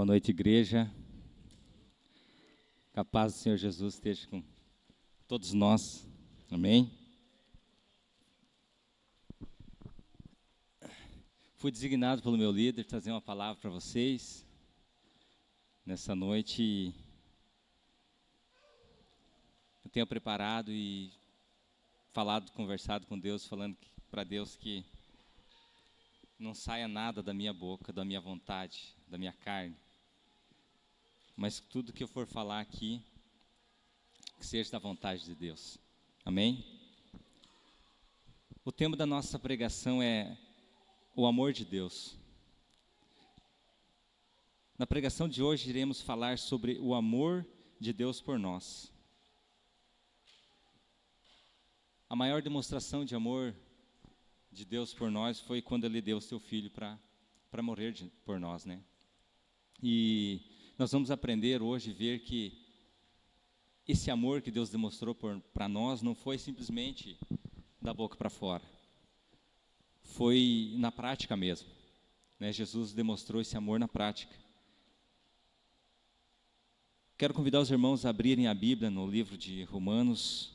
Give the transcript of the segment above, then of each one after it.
Boa noite, igreja. Que a paz do Senhor Jesus esteja com todos nós. Amém? Fui designado pelo meu líder trazer uma palavra para vocês nessa noite. Eu tenho preparado e conversado com Deus, falando para Deus que não saia nada da minha boca, da minha vontade, da minha carne, mas tudo que eu for falar aqui, que seja da vontade de Deus. Amém? O tema da nossa pregação é o amor de Deus. Na pregação de hoje iremos falar sobre o amor de Deus por nós. A maior demonstração de amor de Deus por nós foi quando Ele deu o seu Filho para morrer por nós, né? E nós vamos aprender hoje, ver que esse amor que Deus demonstrou para nós não foi simplesmente da boca para fora. Foi na prática mesmo, né? Jesus demonstrou esse amor na prática. Quero convidar os irmãos a abrirem a Bíblia no livro de Romanos,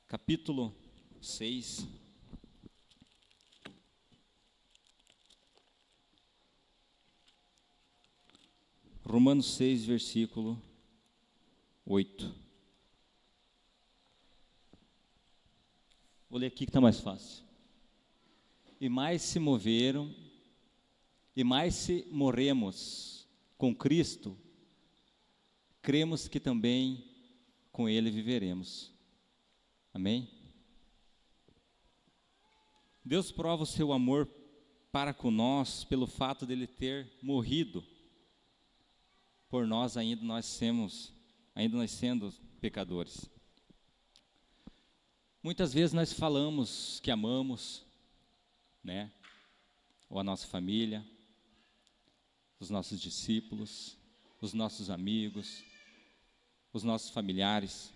capítulo 6. Romanos 6, versículo 8. Vou ler aqui que está mais fácil. E mais se moveram, e mais se morremos com Cristo, cremos que também com Ele viveremos. Amém? Deus prova o seu amor para com nós pelo fato de Ele ter morrido por nós, ainda nós sendo pecadores. Muitas vezes nós falamos que amamos, né? Ou a nossa família, os nossos discípulos, os nossos amigos, os nossos familiares.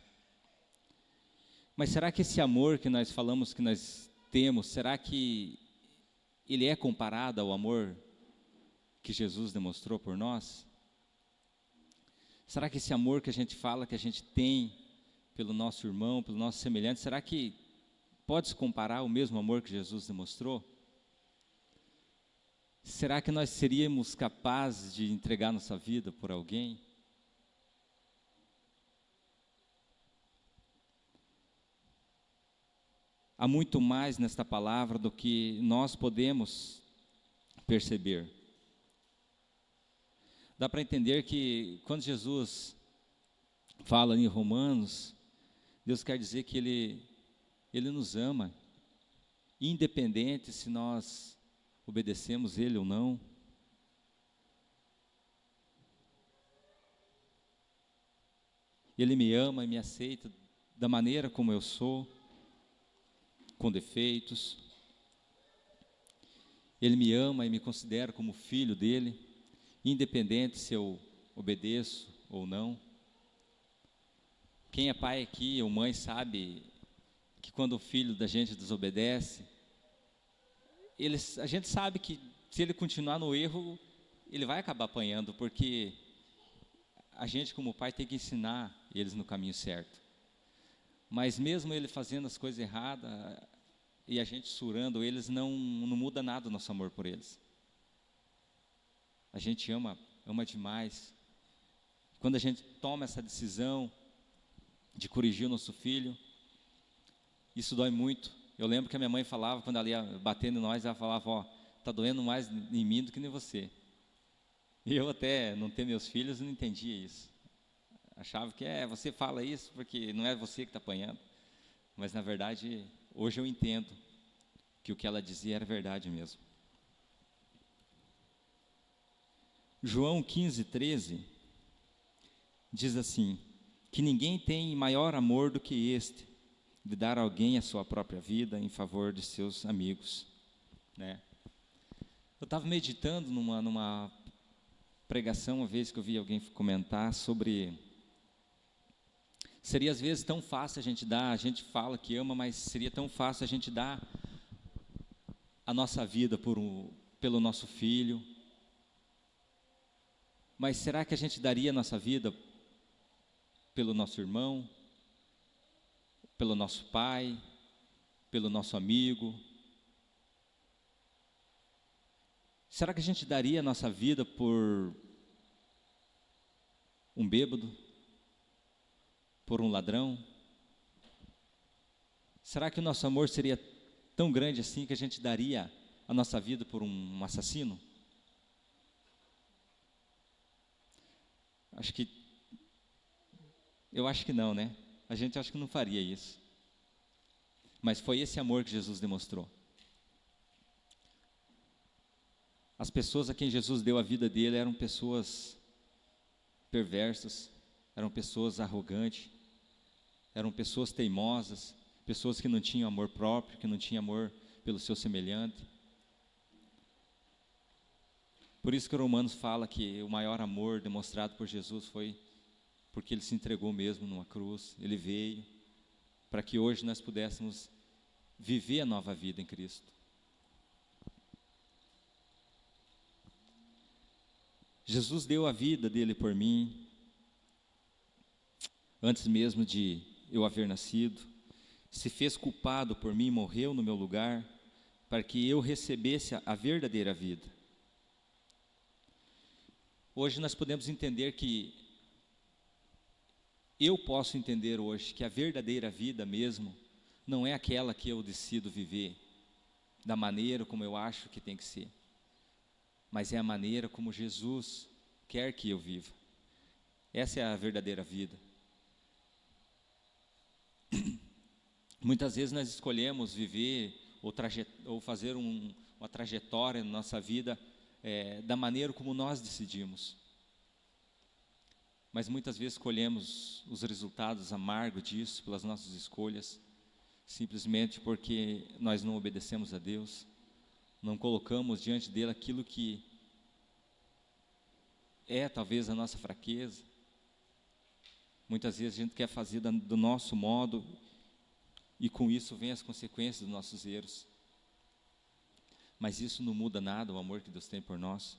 Mas será que esse amor que nós falamos que nós temos, será que ele é comparado ao amor que Jesus demonstrou por nós? Será que esse amor que a gente fala, que a gente tem pelo nosso irmão, pelo nosso semelhante, será que pode se comparar ao mesmo amor que Jesus demonstrou? Será que nós seríamos capazes de entregar nossa vida por alguém? Há muito mais nesta palavra do que nós podemos perceber. Dá para entender que quando Jesus fala em Romanos, Deus quer dizer que Ele nos ama, independente se nós obedecemos Ele ou não. Ele me ama e me aceita da maneira como eu sou, com defeitos. Ele me ama e me considera como filho dele, independente se eu obedeço ou não. Quem é pai aqui ou mãe sabe que quando o filho da gente desobedece, a gente sabe que se ele continuar no erro, ele vai acabar apanhando, porque a gente como pai tem que ensinar eles no caminho certo. Mas mesmo ele fazendo as coisas erradas e a gente surando eles, não muda nada o nosso amor por eles. A gente ama demais. Quando a gente toma essa decisão de corrigir o nosso filho, isso dói muito. Eu lembro que a minha mãe falava, quando ela ia batendo em nós, ela falava, ó, tá doendo mais em mim do que em você. E eu até não ter meus filhos, não entendia isso. Achava que você fala isso porque não é você que está apanhando. Mas na verdade, hoje eu entendo que o que ela dizia era verdade mesmo. João 15, 13, diz assim, que ninguém tem maior amor do que este, de dar a alguém a sua própria vida em favor de seus amigos, né? Eu estava meditando numa pregação, uma vez que eu vi alguém comentar sobre, seria às vezes tão fácil a gente fala que ama, mas seria tão fácil a gente dar a nossa vida pelo nosso filho, Mas será que a gente daria a nossa vida pelo nosso irmão, pelo nosso pai, pelo nosso amigo? Será que a gente daria a nossa vida por um bêbado? Por um ladrão? Será que o nosso amor seria tão grande assim que a gente daria a nossa vida por um assassino? Eu acho que não, né? A gente acha que não faria isso. Mas foi esse amor que Jesus demonstrou. As pessoas a quem Jesus deu a vida dele eram pessoas perversas, eram pessoas arrogantes, eram pessoas teimosas, pessoas que não tinham amor próprio, que não tinham amor pelo seu semelhante. Por isso que o Romanos fala que o maior amor demonstrado por Jesus foi porque ele se entregou mesmo numa cruz, ele veio para que hoje nós pudéssemos viver a nova vida em Cristo. Jesus deu a vida dele por mim, antes mesmo de eu haver nascido, se fez culpado por mim, morreu no meu lugar, para que eu recebesse a verdadeira vida. Hoje nós podemos entender eu posso entender hoje que a verdadeira vida mesmo não é aquela que eu decido viver da maneira como eu acho que tem que ser, mas é a maneira como Jesus quer que eu viva. Essa é a verdadeira vida. Muitas vezes nós escolhemos viver ou fazer uma trajetória na nossa vida da maneira como nós decidimos. Mas muitas vezes colhemos os resultados amargos disso, pelas nossas escolhas, simplesmente porque nós não obedecemos a Deus, não colocamos diante dele aquilo que é talvez a nossa fraqueza. Muitas vezes a gente quer fazer do nosso modo, e com isso vem as consequências dos nossos erros. Mas isso não muda nada, o amor que Deus tem por nós.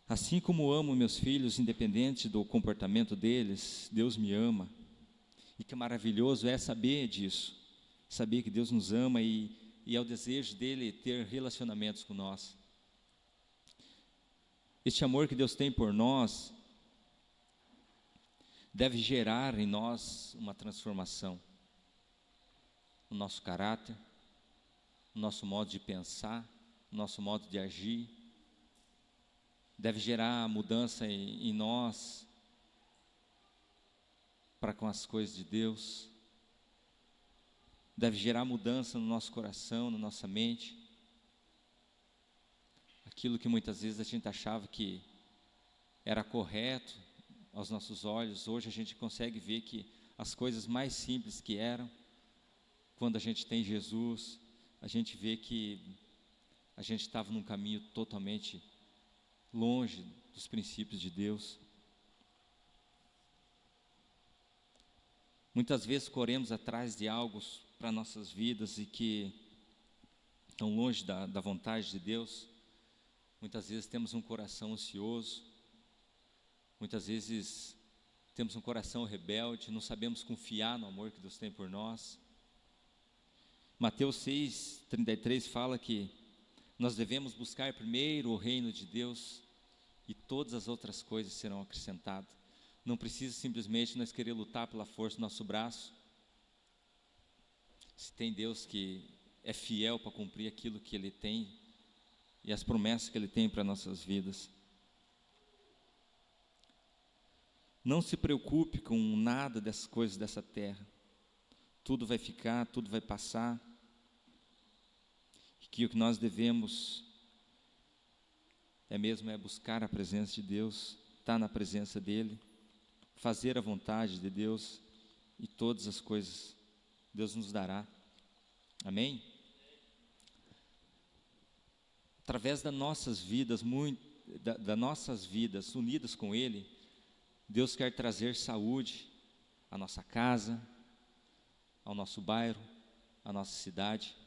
Assim como amo meus filhos, independente do comportamento deles, Deus me ama. E que maravilhoso é saber disso, saber que Deus nos ama e é o desejo dele ter relacionamentos com nós. Este amor que Deus tem por nós deve gerar em nós uma transformação no nosso caráter, no nosso modo de pensar, no nosso modo de agir. Deve gerar mudança em nós para com as coisas de Deus. Deve gerar mudança no nosso coração, na nossa mente. Aquilo que muitas vezes a gente achava que era correto aos nossos olhos, hoje a gente consegue ver que as coisas mais simples que eram, quando a gente tem Jesus, a gente vê que a gente estava num caminho totalmente longe dos princípios de Deus. Muitas vezes corremos atrás de algo para nossas vidas e que estão longe da vontade de Deus. Muitas vezes temos um coração ansioso, muitas vezes temos um coração rebelde, não sabemos confiar no amor que Deus tem por nós. Mateus 6:33 fala que nós devemos buscar primeiro o reino de Deus e todas as outras coisas serão acrescentadas. Não precisa simplesmente nós querer lutar pela força do nosso braço. Se tem Deus que é fiel para cumprir aquilo que Ele tem e as promessas que Ele tem para nossas vidas. Não se preocupe com nada dessas coisas dessa terra. Tudo vai ficar, tudo vai passar. Que o que nós devemos é buscar a presença de Deus, estar na presença dEle, fazer a vontade de Deus, e todas as coisas Deus nos dará. Amém? Através das nossas vidas, das nossas vidas unidas com Ele, Deus quer trazer saúde à nossa casa, ao nosso bairro, à nossa cidade.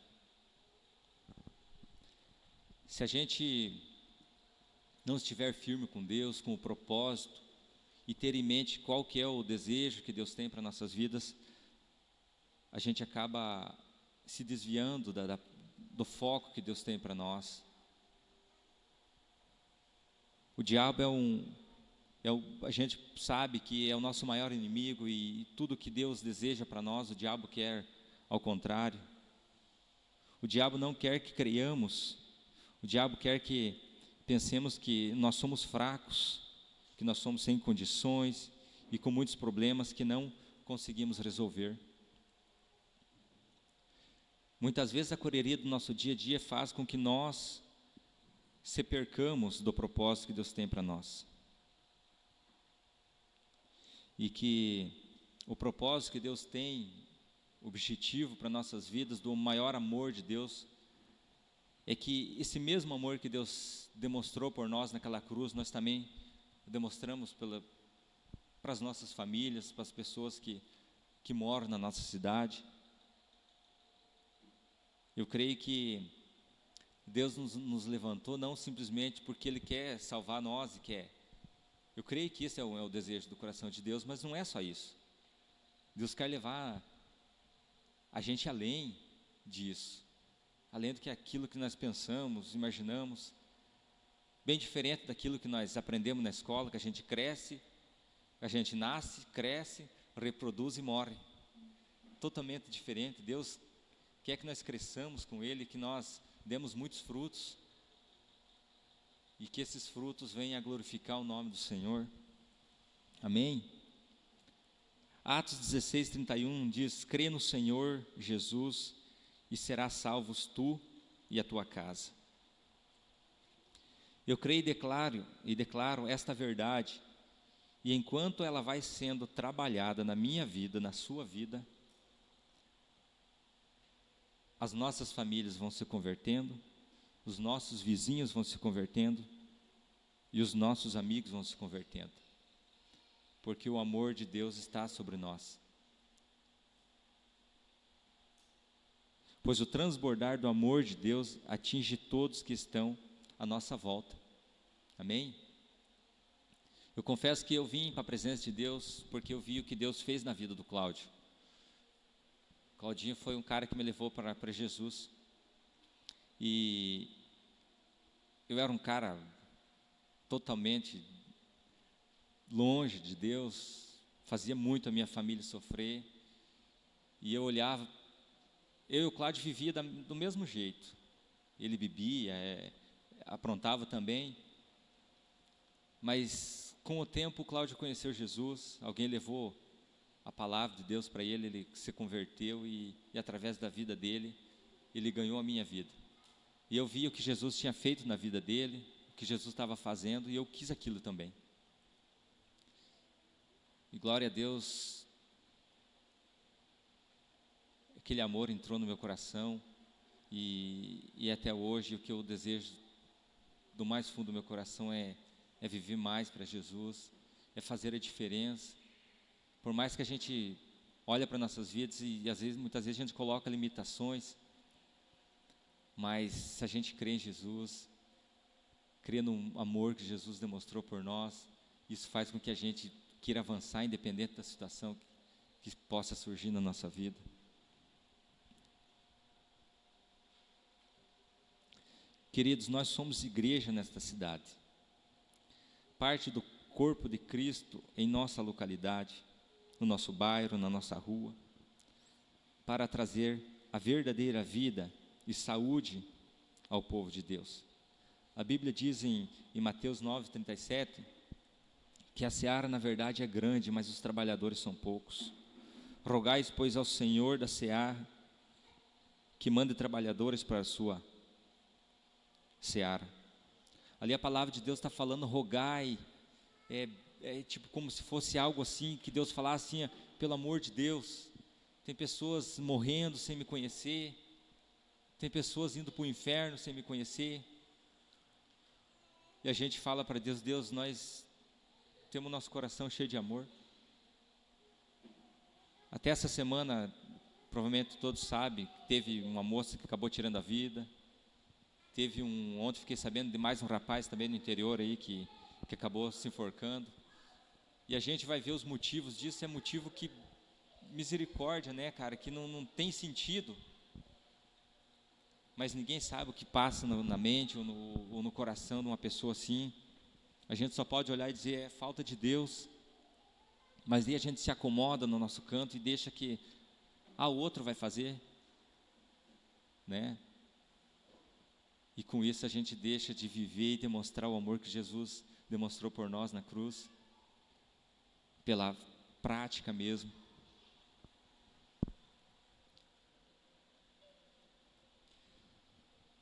Se a gente não estiver firme com Deus, com o propósito, e ter em mente qual que é o desejo que Deus tem para nossas vidas, a gente acaba se desviando do foco que Deus tem para nós. O diabo a gente sabe que é o nosso maior inimigo, e tudo que Deus deseja para nós, o diabo quer ao contrário. O diabo não quer que creiamos, o diabo quer que pensemos que nós somos fracos, que nós somos sem condições e com muitos problemas que não conseguimos resolver. Muitas vezes a correria do nosso dia a dia faz com que nós se percamos do propósito que Deus tem para nós. E que o propósito que Deus tem, o objetivo para nossas vidas, do maior amor de Deus, é que esse mesmo amor que Deus demonstrou por nós naquela cruz, nós também demonstramos para as nossas famílias, para as pessoas que moram na nossa cidade. Eu creio que Deus nos levantou não simplesmente porque Ele quer salvar nós, eu creio que esse é o desejo do coração de Deus, mas não é só isso. Deus quer levar a gente além disso, além do que aquilo que nós pensamos, imaginamos, bem diferente daquilo que nós aprendemos na escola, que a gente cresce, a gente nasce, cresce, reproduz e morre. Totalmente diferente. Deus quer que nós cresçamos com Ele, que nós demos muitos frutos, e que esses frutos venham a glorificar o nome do Senhor. Amém? Atos 16, 31 diz: crê no Senhor Jesus e serás salvos tu e a tua casa. Eu creio e declaro esta verdade, e enquanto ela vai sendo trabalhada na minha vida, na sua vida, as nossas famílias vão se convertendo, os nossos vizinhos vão se convertendo, e os nossos amigos vão se convertendo, porque o amor de Deus está sobre nós. Pois o transbordar do amor de Deus atinge todos que estão à nossa volta. Amém? Eu confesso que eu vim para a presença de Deus porque eu vi o que Deus fez na vida do Cláudio. Claudinho foi um cara que me levou para Jesus. E eu era um cara totalmente longe de Deus, fazia muito a minha família sofrer. E eu olhava, eu e o Cláudio vivia do mesmo jeito. Ele bebia, aprontava também. Mas com o tempo o Cláudio conheceu Jesus, alguém levou a palavra de Deus para ele, ele se converteu e através da vida dele, ele ganhou a minha vida. E eu vi o que Jesus tinha feito na vida dele, o que Jesus estava fazendo, e eu quis aquilo também. E glória a Deus, aquele amor entrou no meu coração, e até hoje o que eu desejo do mais fundo do meu coração é viver mais para Jesus, é fazer a diferença. Por mais que a gente olhe para nossas vidas e muitas vezes a gente coloca limitações, mas se a gente crê em Jesus, crê no amor que Jesus demonstrou por nós, isso faz com que a gente queira avançar independente da situação que possa surgir na nossa vida. Queridos, nós somos igreja nesta cidade, parte do corpo de Cristo em nossa localidade, no nosso bairro, na nossa rua, para trazer a verdadeira vida e saúde ao povo de Deus. A Bíblia diz em Mateus 9:37 que a seara na verdade é grande, mas os trabalhadores são poucos. Rogais, pois, ao Senhor da seara que mande trabalhadores para a sua seara. Ali a palavra de Deus está falando rogai, tipo como se fosse algo assim, que Deus falasse assim, pelo amor de Deus, tem pessoas morrendo sem me conhecer, tem pessoas indo para o inferno sem me conhecer, e a gente fala para Deus, Deus, nós temos nosso coração cheio de amor. Até essa semana, provavelmente todos sabem, teve uma moça que acabou tirando a vida, Ontem fiquei sabendo de mais um rapaz também no interior aí que acabou se enforcando. E a gente vai ver os motivos disso, é motivo que, misericórdia, né, cara, que não tem sentido. Mas ninguém sabe o que passa na mente ou no coração de uma pessoa assim. A gente só pode olhar e dizer, é falta de Deus. Mas aí a gente se acomoda no nosso canto e deixa que o outro vai fazer, né? E com isso a gente deixa de viver e demonstrar o amor que Jesus demonstrou por nós na cruz, pela prática mesmo.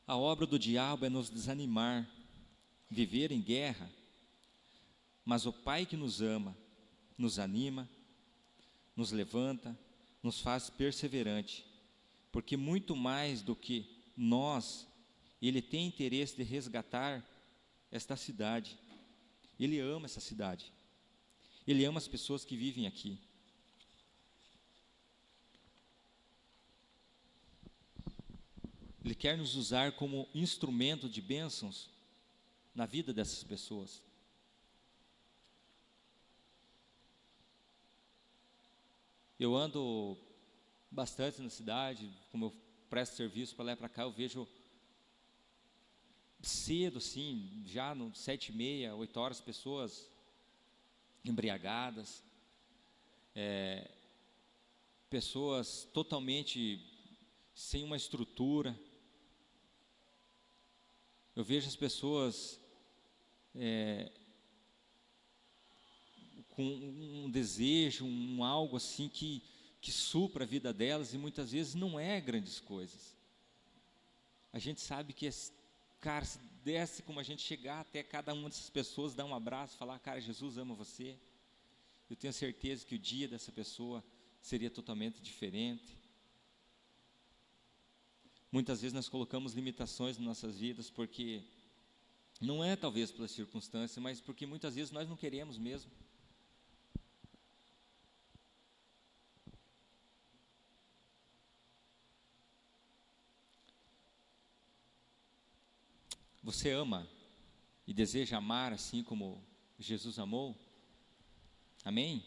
A obra do diabo é nos desanimar, viver em guerra, mas o Pai que nos ama, nos anima, nos levanta, nos faz perseverante, porque muito mais do que nós, Ele tem interesse de resgatar esta cidade. Ele ama essa cidade. Ele ama as pessoas que vivem aqui. Ele quer nos usar como instrumento de bênçãos na vida dessas pessoas. Eu ando bastante na cidade, como eu presto serviço para lá e para cá, eu vejo cedo, assim, já no 7h30, 8 horas, pessoas embriagadas, pessoas totalmente sem uma estrutura. Eu vejo as pessoas com um desejo, algo assim que supra a vida delas, e muitas vezes não é grandes coisas. A gente sabe que, cara, se desse como a gente chegar até cada uma dessas pessoas, dar um abraço, falar, cara, Jesus ama você, eu tenho certeza que o dia dessa pessoa seria totalmente diferente. Muitas vezes nós colocamos limitações nas nossas vidas, porque não é talvez pela circunstância, mas porque muitas vezes nós não queremos mesmo. Você ama e deseja amar assim como Jesus amou? Amém?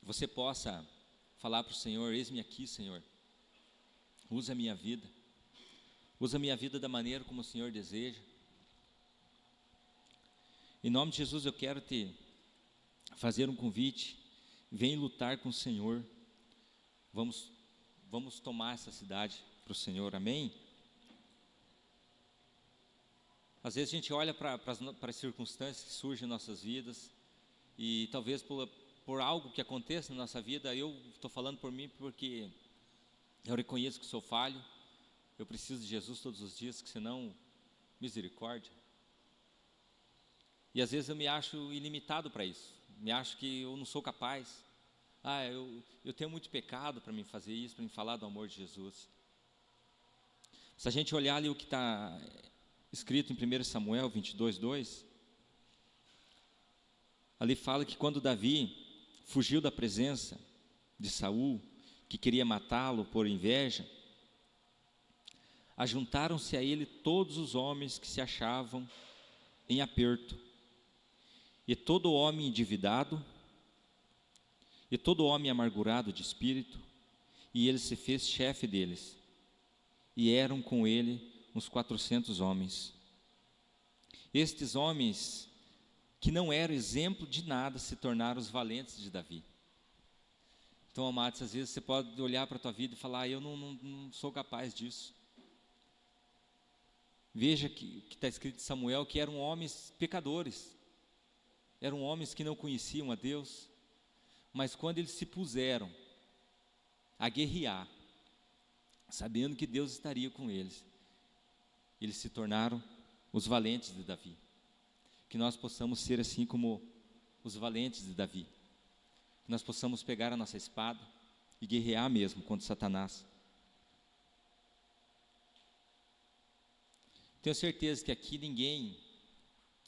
Você possa falar para o Senhor, eis-me aqui, Senhor, usa a minha vida da maneira como o Senhor deseja. Em nome de Jesus eu quero te fazer um convite, vem lutar com o Senhor, vamos tomar essa cidade para o Senhor, amém? Às vezes a gente olha para as circunstâncias que surgem em nossas vidas, e talvez por algo que aconteça na nossa vida, eu estou falando por mim porque eu reconheço que sou falho, eu preciso de Jesus todos os dias, que senão, misericórdia. E às vezes eu me acho ilimitado para isso, me acho que eu não sou capaz. Eu tenho muito pecado para me fazer isso, para me falar do amor de Jesus. Se a gente olhar ali o que está escrito em 1 Samuel 22:2, ali fala que quando Davi fugiu da presença de Saul, que queria matá-lo por inveja, ajuntaram-se a ele todos os homens que se achavam em aperto, e todo homem endividado, e todo homem amargurado de espírito, e ele se fez chefe deles, e eram com ele uns 400 homens. Estes homens, que não eram exemplo de nada, se tornaram os valentes de Davi. Então, amados, às vezes você pode olhar para a tua vida e falar, eu não sou capaz disso. Veja que está escrito em Samuel que eram homens pecadores, eram homens que não conheciam a Deus, mas quando eles se puseram a guerrear, sabendo que Deus estaria com eles, eles se tornaram os valentes de Davi. Que nós possamos ser assim como os valentes de Davi, que nós possamos pegar a nossa espada e guerrear mesmo contra Satanás. Tenho certeza que aqui ninguém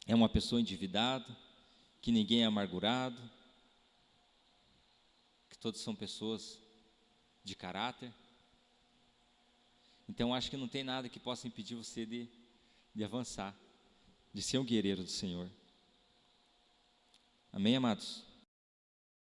é uma pessoa endividada, que ninguém é amargurado, que todos são pessoas de caráter. Então, acho que não tem nada que possa impedir você de avançar, de ser um guerreiro do Senhor. Amém, amados?